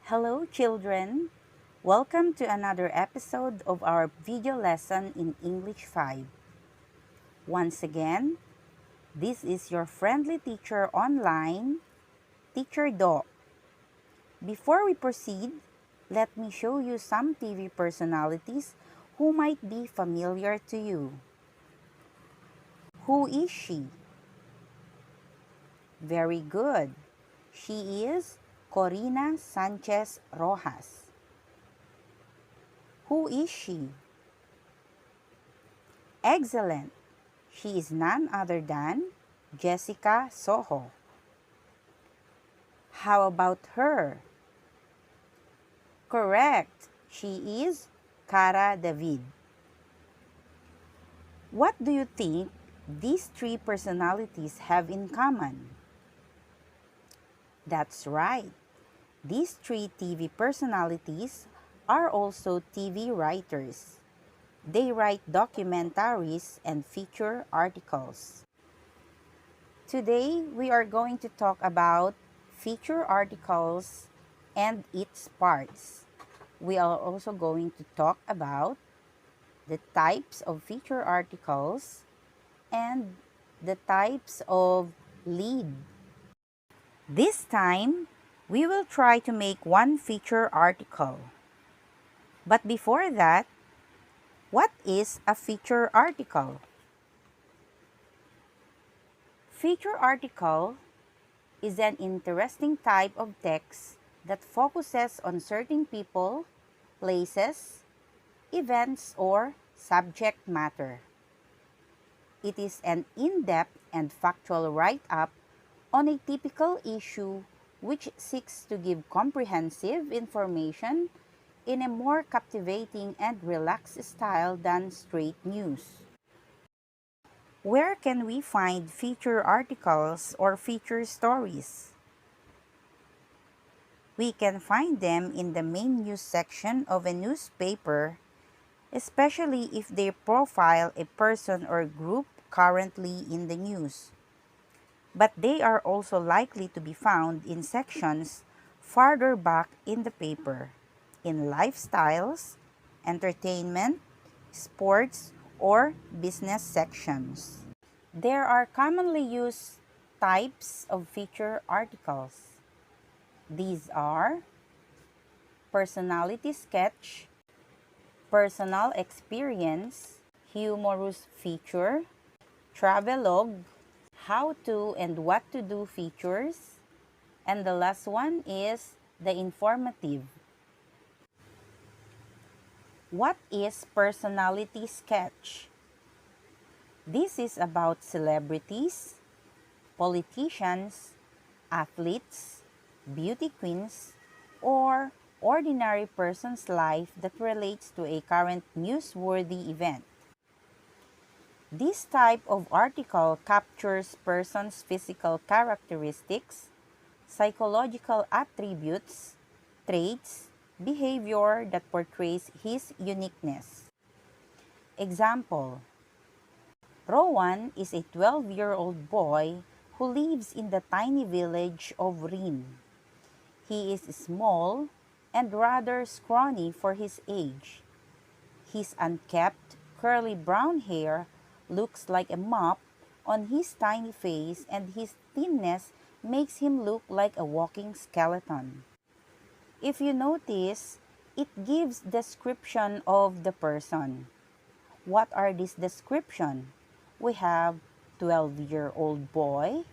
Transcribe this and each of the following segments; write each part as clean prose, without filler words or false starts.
Hello, children. Welcome to another episode of our video lesson in English 5. Once again, this is your friendly teacher online, Teacher Do. Before we proceed, let me show you some TV personalities who might be familiar to you. Who is she? Very good. She is Corina Sanchez Rojas. Who is she? Excellent. She is none other than Jessica Soho. How about her? Correct. She is Cara David. What do you think these three personalities have in common? That's right. These three TV personalities are also TV writers. They write documentaries and feature articles. Today, we are going to talk about feature articles and its parts. We are also going to talk about the types of feature articles and the types of lead. This time, we will try to make one feature article. But before that, what is a feature article? Feature article is an interesting type of text that focuses on certain people, places, events, or subject matter. It is an in-depth and factual write-up on a typical issue which seeks to give comprehensive information in a more captivating and relaxed style than straight news. Where can we find feature articles or feature stories? We can find them in the main news section of a newspaper, especially if they profile a person or group currently in the news. But they are also likely to be found in sections farther back in the paper, in lifestyles, entertainment, sports, or business sections. There are commonly used types of feature articles. These are personality sketch, personal experience, humorous feature, travelogue, how to and what to do features, and the last one is the informative. What is personality sketch? This is about celebrities, politicians, athletes, beauty queens, or ordinary person's life that relates to a current newsworthy event. This type of article captures person's physical characteristics, psychological attributes, traits, behavior that portrays his uniqueness. Example: Rowan is a 12-year-old boy who lives in the tiny village of Rin. He is small and rather scrawny for his age. His unkempt, curly brown hair looks like a mop on his tiny face, and his thinness makes him look like a walking skeleton. If you notice, it gives description of the person. What are these description? We have 12-year-old boy,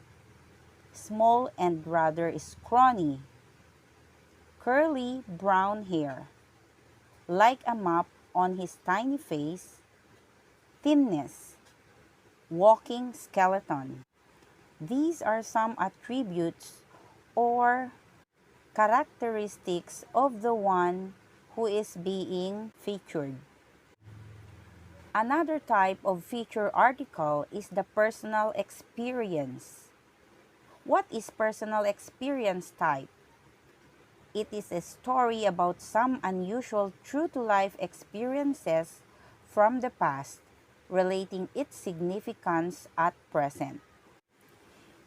small and rather scrawny, curly brown hair, like a mop on his tiny face, thinness, walking skeleton. These are some attributes or characteristics of the one who is being featured. Another type of feature article is the personal experience. What is personal experience type? It is a story about some unusual true-to-life experiences from the past, relating its significance at present.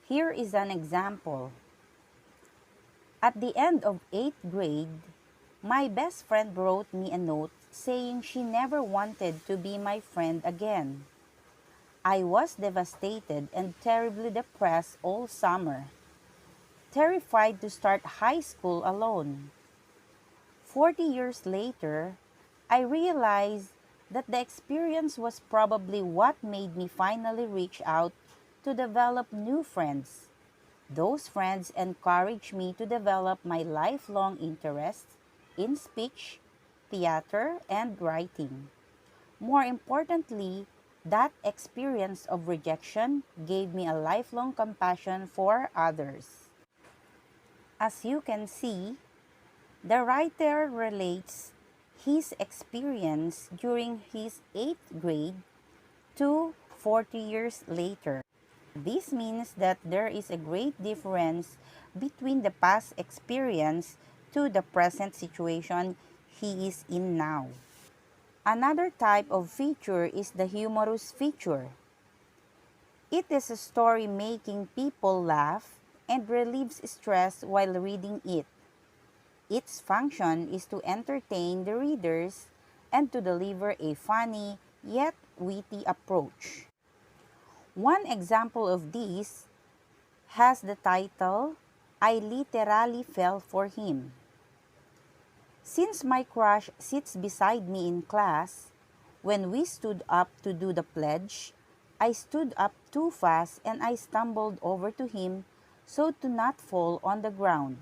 Here is an example. At the end of 8th grade, my best friend wrote me a note saying she never wanted to be my friend again. I was devastated and terribly depressed all summer, terrified to start high school alone. 40 years later, I realized that the experience was probably what made me finally reach out to develop new friends. Those friends encouraged me to develop my lifelong interests in speech, theater, and writing. More importantly, that experience of rejection gave me a lifelong compassion for others. As you can see, the writer relates his experience during his 8th grade to 40 years later. This means that there is a great difference between the past experience to the present situation he is in now. Another type of feature is the humorous feature. It is a story making people laugh and relieves stress while reading it. Its function is to entertain the readers and to deliver a funny yet witty approach. One example of this has the title, I Literally Fell for Him. Since my crush sits beside me in class, when we stood up to do the pledge, I stood up too fast and I stumbled over to him so to not fall on the ground.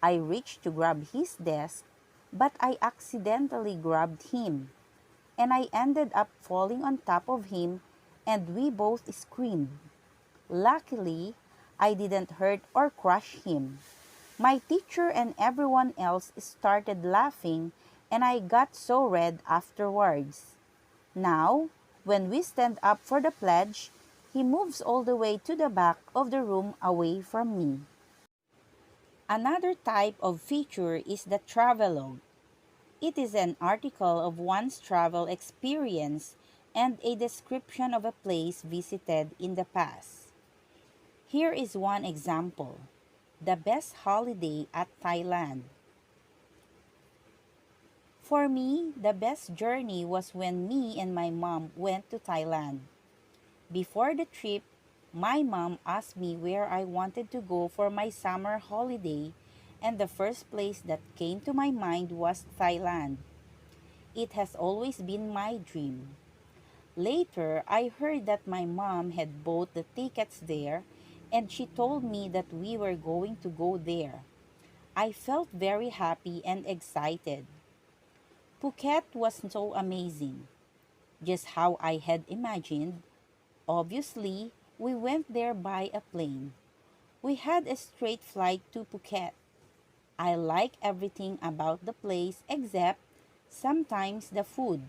I reached to grab his desk, but I accidentally grabbed him, and I ended up falling on top of him and we both screamed. Luckily, I didn't hurt or crush him. My teacher and everyone else started laughing and I got so red afterwards. Now, when we stand up for the pledge, he moves all the way to the back of the room away from me. Another type of feature is the travelogue. It is an article of one's travel experience and a description of a place visited in the past. Here is one example. The best holiday at Thailand. For me, the best journey was when me and my mom went to Thailand. Before the trip, my mom asked me where I wanted to go for my summer holiday, and the first place that came to my mind was Thailand. It has always been my dream. Later, I heard that my mom had bought the tickets there, and she told me that we were going to go there. I felt very happy and excited. Phuket was so amazing, just how I had imagined. Obviously, we went there by a plane. We had a straight flight to Phuket. I like everything about the place except sometimes the food.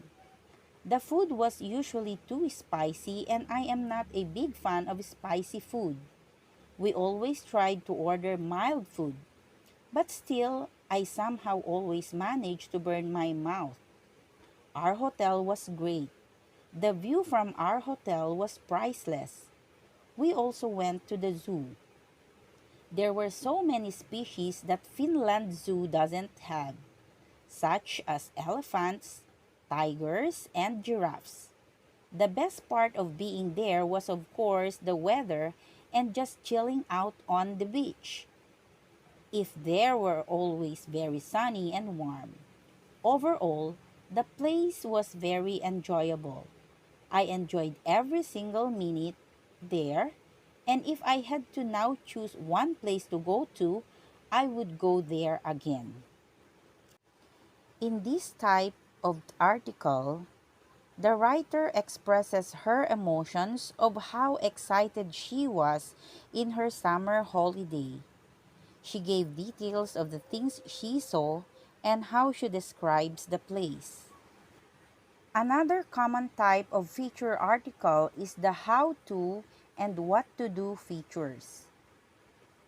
The food was usually too spicy and I am not a big fan of spicy food. We always tried to order mild food, but still, I somehow always managed to burn my mouth. Our hotel was great. The view from our hotel was priceless. We also went to the zoo. There were so many species that Finland Zoo doesn't have, such as elephants, tigers, and giraffes. The best part of being there was, of course, the weather and just chilling out on the beach. If there were always very sunny and warm. Overall, the place was very enjoyable. I enjoyed every single minute there, and if I had to now choose one place to go to, I would go there again. In this type of article, the writer expresses her emotions of how excited she was in her summer holiday. She gave details of the things she saw and how she describes the place. Another common type of feature article is the how to and what to do features.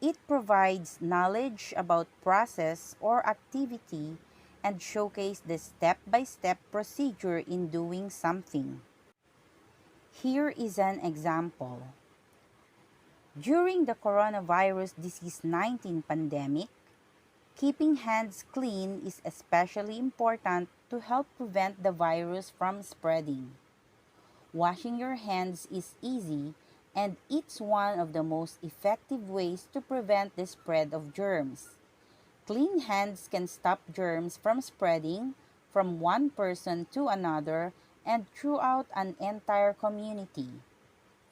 It provides knowledge about process or activity and showcase the step-by-step procedure in doing something. Here is an example. During the coronavirus disease 19 pandemic, Keeping hands clean is especially important to help prevent the virus from spreading. Washing your hands is easy, and it's one of the most effective ways to prevent the spread of germs. Clean hands can stop germs from spreading from one person to another and throughout an entire community,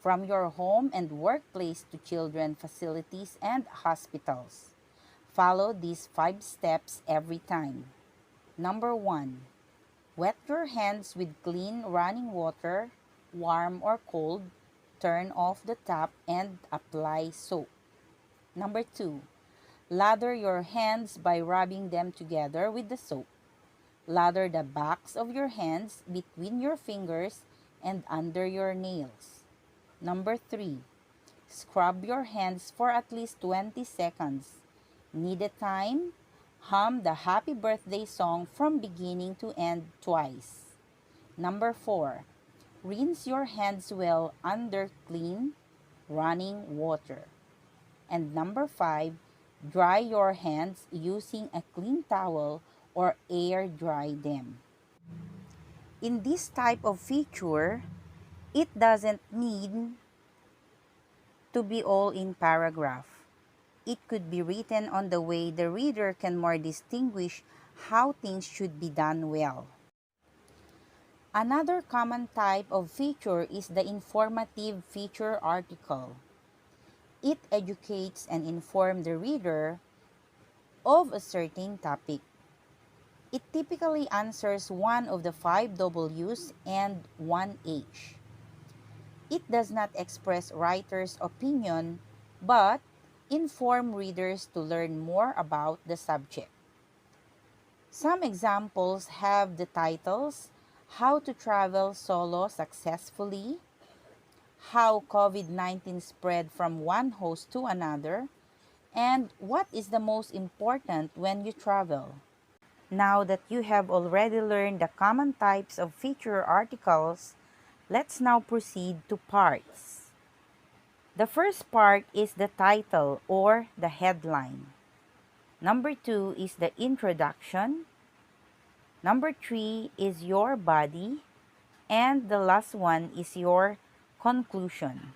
from your home and workplace to children facilities and hospitals. Follow these 5 steps every time. Number 1. Wet your hands with clean running water, warm or cold. Turn off the tap and apply soap. Number 2. Lather your hands by rubbing them together with the soap. Lather the backs of your hands between your fingers and under your nails. Number 3. Scrub your hands for at least 20 seconds. Need a time? Hum the happy birthday song from beginning to end twice. Number 4. Rinse your hands well under clean, running water. And number 5, dry your hands using a clean towel or air dry them. In this type of feature, it doesn't need to be all in paragraph. It could be written on the way the reader can more distinguish how things should be done well. Another common type of feature is the informative feature article. It educates and informs the reader of a certain topic. It typically answers one of the 5 W's and 1 H. It does not express writer's opinion, but inform readers to learn more about the subject. Some examples have the titles How to Travel Solo Successfully, How COVID-19 Spread from One Host to Another, and What is the Most Important When You Travel. Now that you have already learned the common types of feature articles, let's now proceed to parts. The first part is the title or the headline. Number 2 is the introduction. Number 3 is your body. And the last one is your conclusion.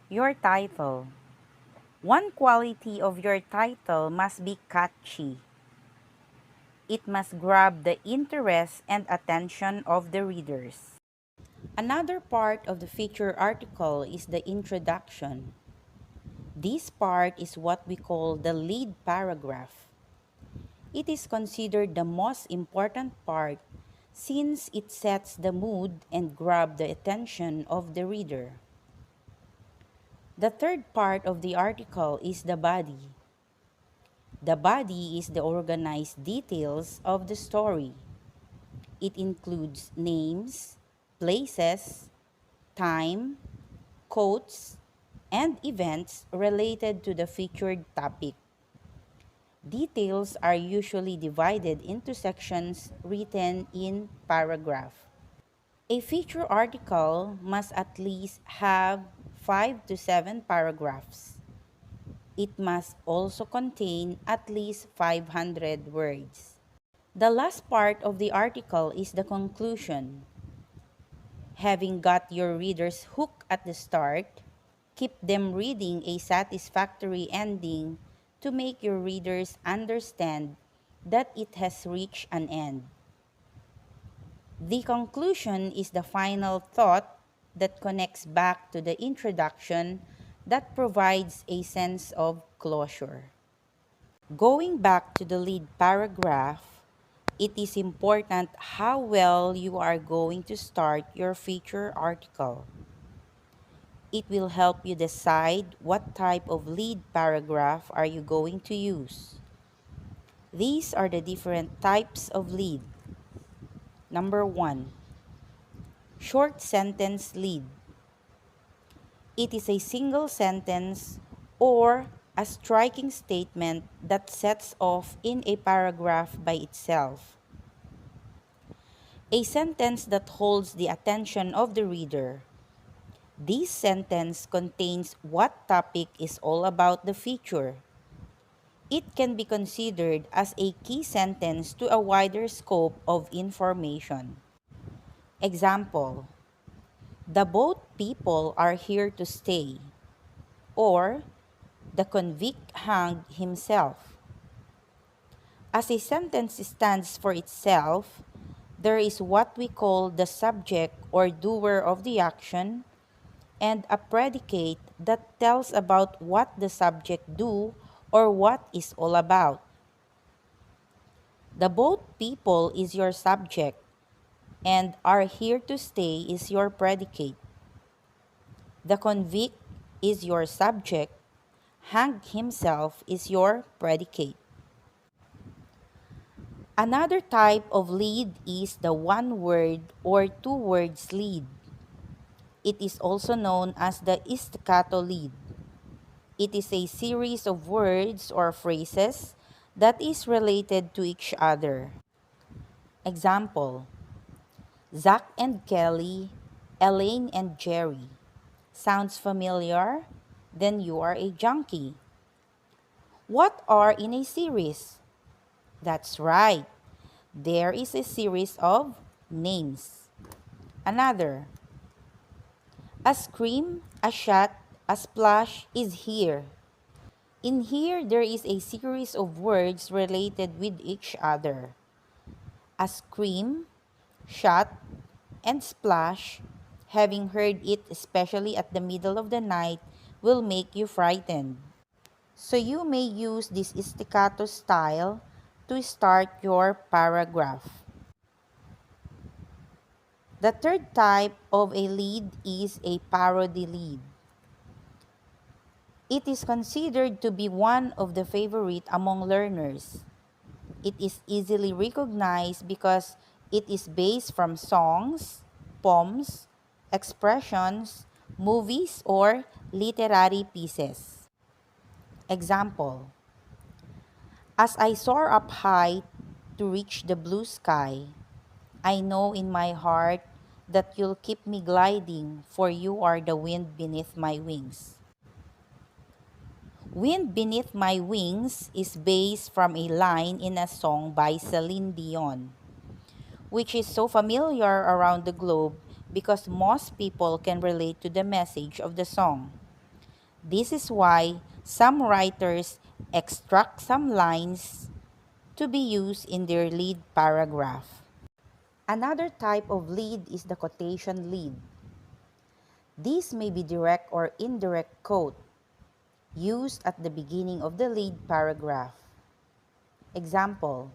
Your title. One quality of your title must be catchy. It must grab the interest and attention of the readers. Another part of the feature article is the introduction. This part is what we call the lead paragraph. It is considered the most important part since it sets the mood and grabs the attention of the reader. The third part of the article is the body. The body is the organized details of the story. It includes names, places, time, quotes, and events related to the featured topic. Details are usually divided into sections written in paragraph. A feature article must at least have 5 to 7 paragraphs. It must also contain at least 500 words. The last part of the article is the conclusion. Having got your readers hooked at the start, keep them reading a satisfactory ending to make your readers understand that it has reached an end. The conclusion is the final thought that connects back to the introduction that provides a sense of closure. Going back to the lead paragraph, it is important how well you are going to start your feature article. It will help you decide what type of lead paragraph are you going to use. These are the different types of lead. Number 1, short sentence lead. It is a single sentence or a striking statement that sets off in a paragraph by itself. A sentence that holds the attention of the reader. This sentence contains what topic is all about the feature. It can be considered as a key sentence to a wider scope of information. Example: the boat people are here to stay, or the convict hanged himself. As a sentence stands for itself, there is what we call the subject or doer of the action and a predicate that tells about what the subject do or what is all about. The boat people is your subject and are here to stay is your predicate. The convict is your subject, hanged himself is your predicate. Another type of lead is the one word or two words lead. It is also known as the staccato lead. It is a series of words or phrases that is related to each other. Example: Zach and Kelly, Elaine and Jerry. Sounds familiar? Then you are a junkie. What are in a series? That's right. There is a series of names. Another: a scream, a shot, a splash is here. In here, there is a series of words related with each other. A scream, shot, and splash, having heard it especially at the middle of the night, will make you frightened. So you may use this staccato style to start your paragraph. The third type of a lead is a parody lead. It is considered to be one of the favorite among learners. It is easily recognized because it is based from songs, poems, expressions, movies, or literary pieces. Example: as I soar up high to reach the blue sky, I know in my heart that you'll keep me gliding, for you are the wind beneath my wings. Wind Beneath My Wings is based from a line in a song by Celine Dion, which is so familiar around the globe because most people can relate to the message of the song. This is why some writers extract some lines to be used in their lead paragraph. Another type of lead is the quotation lead. This may be direct or indirect quote used at the beginning of the lead paragraph. Example: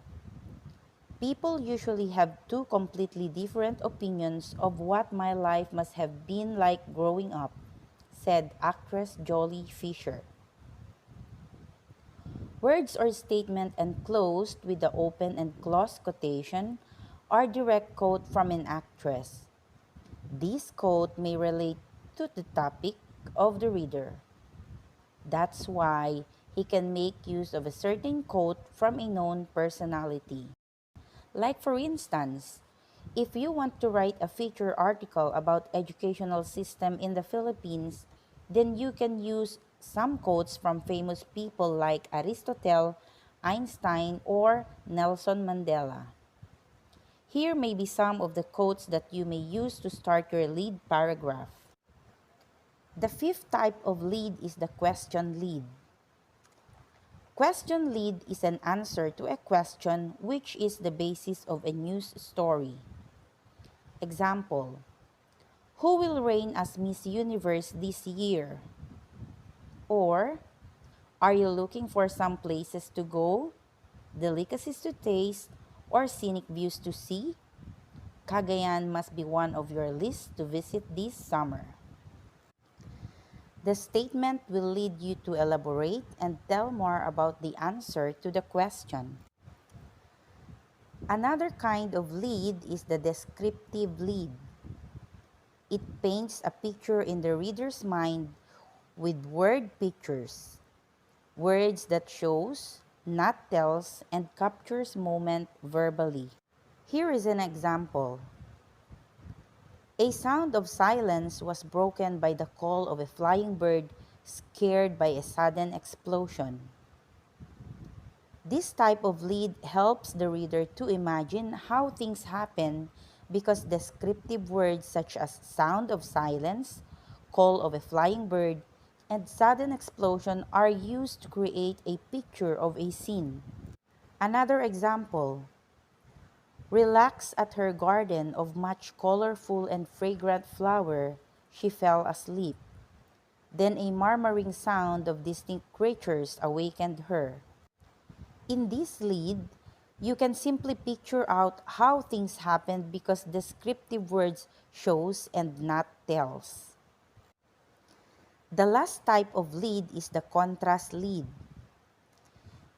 people usually have two completely different opinions of what my life must have been like growing up, said actress Jolie Fisher. Words or statement enclosed with the open and closed quotation are direct quote from an actress. This quote may relate to the topic of the reader. That's why he can make use of a certain quote from a known personality. Like for instance, if you want to write a feature article about educational system in the Philippines, then you can use some quotes from famous people like Aristotle, Einstein, or Nelson Mandela. Here may be some of the quotes that you may use to start your lead paragraph. The fifth type of lead is the question lead. Question lead is an answer to a question which is the basis of a news story. Example: who will reign as Miss Universe this year? Or, are you looking for some places to go, delicacies to taste, or scenic views to see? Cagayan must be one of your lists to visit this summer. The statement will lead you to elaborate and tell more about the answer to the question. Another kind of lead is the descriptive lead. It paints a picture in the reader's mind with word pictures, words that shows, not tells, and captures moment verbally. Here is an example. A sound of silence was broken by the call of a flying bird scared by a sudden explosion. This type of lead helps the reader to imagine how things happen because descriptive words such as sound of silence, call of a flying bird, and sudden explosion are used to create a picture of a scene. Another example, relaxed at her garden of much colorful and fragrant flower, she fell asleep. Then a murmuring sound of distinct creatures awakened her. In this lead, you can simply picture out how things happened because descriptive words shows and not tells. The last type of lead is the contrast lead.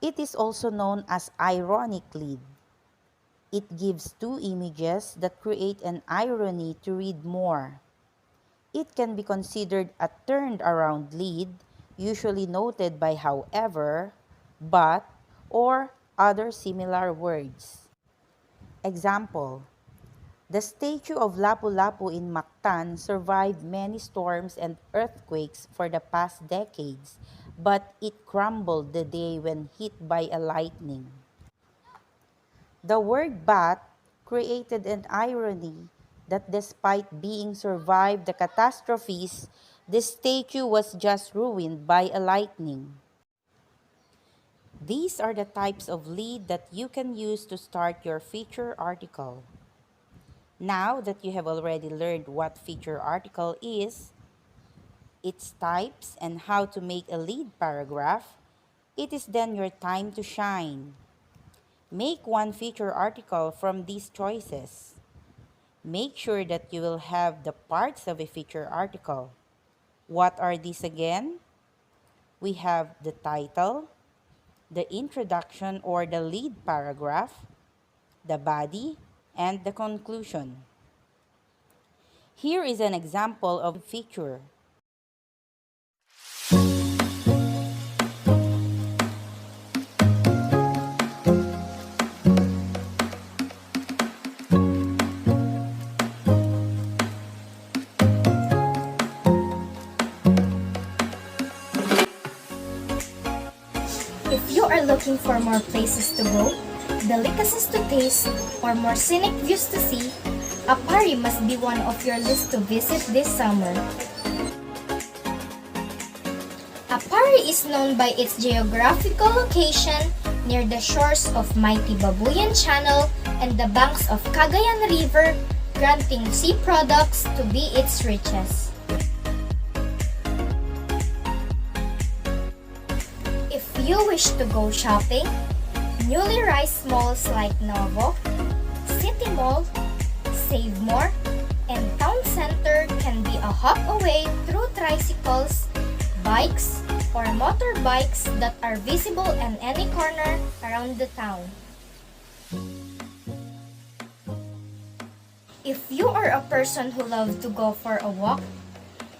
It is also known as ironic lead. It gives two images that create an irony to read more. It can be considered a turned around lead, usually noted by however, but, or other similar words. Example, the statue of Lapu-Lapu in Mactan survived many storms and earthquakes for the past decades, but it crumbled the day when hit by a lightning. The word but created an irony that despite being survived the catastrophes, the statue was just ruined by a lightning. These are the types of lead that you can use to start your feature article. Now that you have already learned what feature article is, its types, and how to make a lead paragraph, it is then your time to shine. Make one feature article from these choices. Make sure that you will have the parts of a feature article. What are these again? We have the title, the introduction or the lead paragraph, the body, and the conclusion. Here is an example of feature. If you are looking for more places to go, delicacies to taste, or more scenic views to see, Apari must be one of your list to visit this summer. Apari is known by its geographical location near the shores of mighty Babuyan Channel and the banks of Cagayan River, granting sea products to be its richest. If you wish to go shopping, newly raised malls like Novo, City Mall, Save More, and Town Center can be a hop away through tricycles, bikes, or motorbikes that are visible in any corner around the town. If you are a person who loves to go for a walk,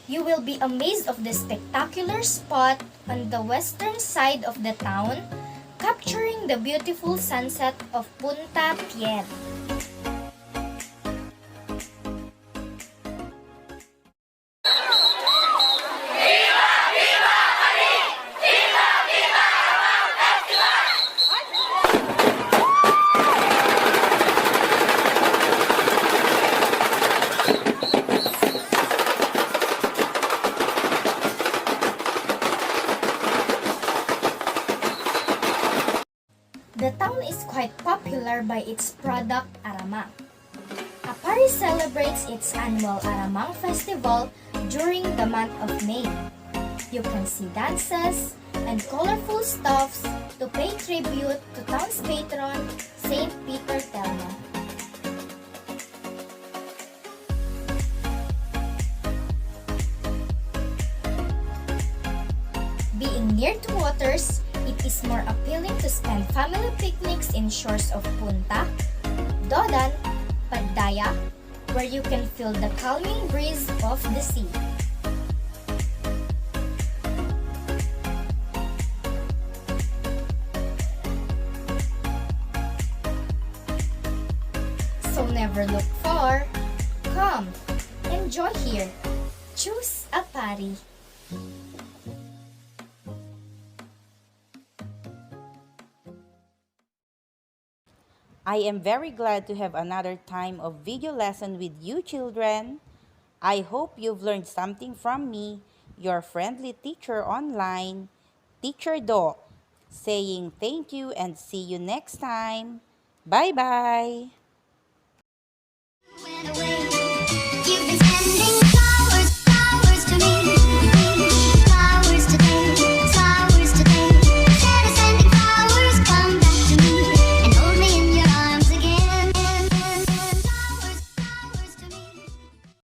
you will be amazed of the spectacular spot on the western side of the town, capturing the beautiful sunset of Punta Pied. The town is quite popular by its product aramang. Apari celebrates its annual Aramang Festival during the month of May. You can see dances and colorful stuffs to pay tribute to town's patron, Saint Peter Telma. Being near to waters, it is more appealing to spend family picnics in shores of Punta, Dodan, Padaya, where you can feel the calming breeze of the sea. So never look far. Come, enjoy here. Choose Apari. I am very glad to have another time of video lesson with you children. I hope you've learned something from me, your friendly teacher online, Teacher Do, saying thank you and see you next time. Bye-bye! Went away. You've been spending